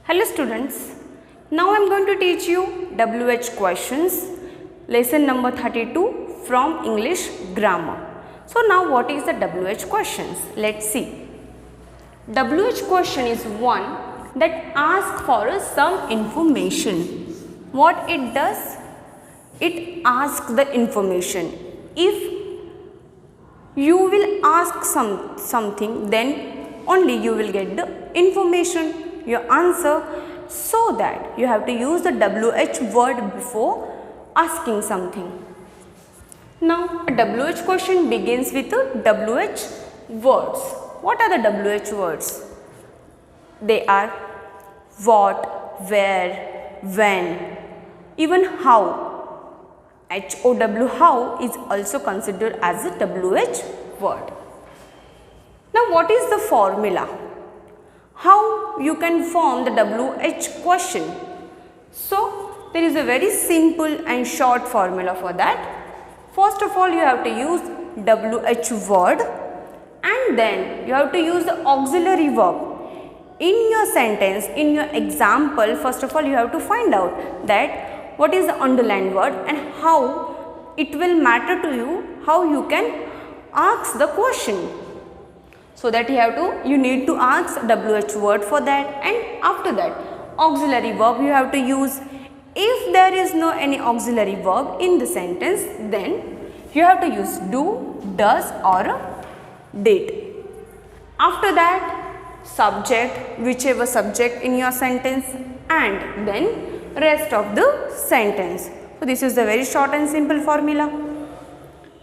Hello students, now I am going to teach you WH questions, lesson number 32 from English grammar. So now what is the WH questions? Let's see. WH question is one that asks for some information. What it does? It asks the information. If you will ask something, then only you will get the information, your answer, so that you have to use the WH word before asking something. Now a WH question begins with the WH words. What are the WH words? They are what, where, when, even how. HOW, how, is also considered as a WH word. Now what is the formula? How you can form the WH question? So there is a very simple and short formula for that. First of all, you have to use WH word and then you have to use the auxiliary verb. In your sentence, in your example, first of all you have to find out that what is the underlined word and how it will matter to you, how you can ask the question. So that you need to ask WH word for that, and after that auxiliary verb you have to use. If there is no any auxiliary verb in the sentence, then you have to use do, does or did. After that subject, whichever subject in your sentence, and then rest of the sentence. So this is the very short and simple formula.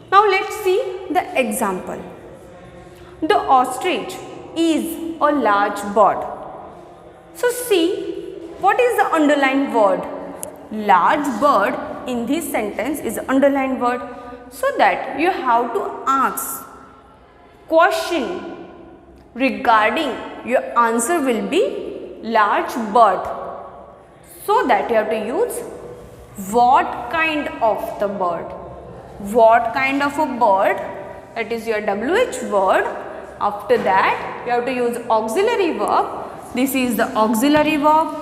Now let's see the example. The ostrich is a large bird. So see, what is the underlined word? Large bird in this sentence is the underlined word. So that you have to ask question regarding your answer will be large bird. So that you have to use what kind of the bird. What kind of a bird? That is your WH word. After that you have to use auxiliary verb. This is the auxiliary verb.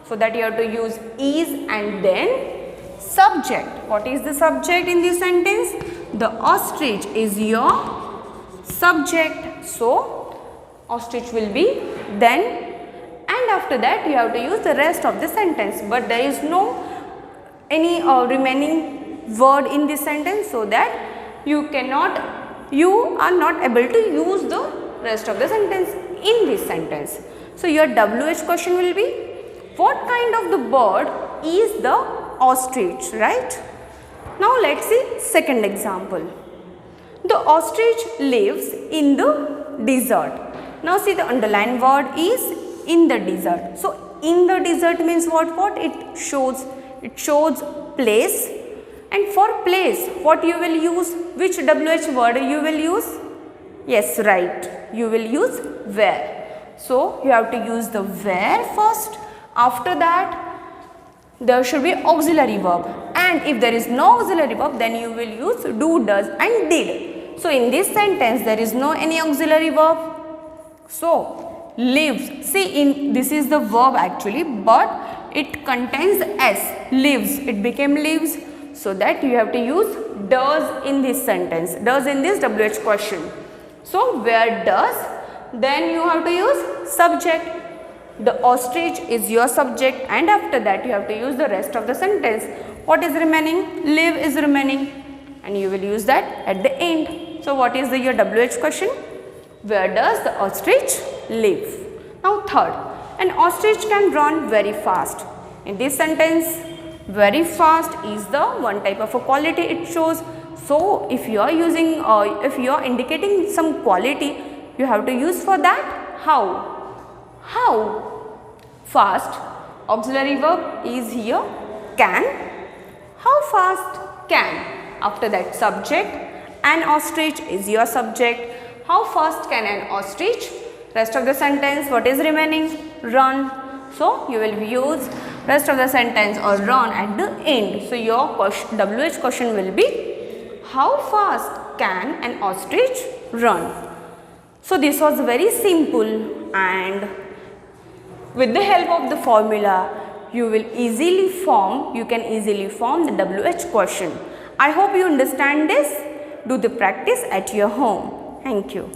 So that you have to use is and then subject. What is the subject in this sentence? The ostrich is your subject. So ostrich will be then, and after that you have to use the rest of the sentence. But there is no any remaining word in this sentence, so that you are not able to use the rest of the sentence in this sentence. So your WH question will be, what kind of the bird is the ostrich, right? Now let's see second example. The ostrich lives in the desert. Now see, the underlined word is in the desert. So in the desert means what? It shows place. And for place, what you will use? Which WH word you will use? Yes, right. You will use where. So you have to use the where first. After that, there should be auxiliary verb. And if there is no auxiliary verb, then you will use do, does and did. So in this sentence, there is no any auxiliary verb. So lives. See, this is the verb actually, but it contains s. Lives. It became lives. So that you have to use does in this sentence, does in this WH question. So where does, then you have to use subject. The ostrich is your subject, and after that you have to use the rest of the sentence. What is remaining? Live is remaining, and you will use that at the end. So what is your WH question? Where does the ostrich live? Now third, an ostrich can run very fast. In this sentence, very fast is the one type of a quality it shows. So if you are using if you are indicating some quality, you have to use for that how fast. Auxiliary verb is here can. How fast? Can. After that subject, an ostrich is your subject. How fast can an ostrich? Rest of the sentence, what is remaining? Run. So you will use rest of the sentence or run at the end. So your WH question will be, how fast can an ostrich run? So this was very simple and With the help of the formula, you can easily form the WH question. I hope you understand this. Do the practice at your home. Thank you.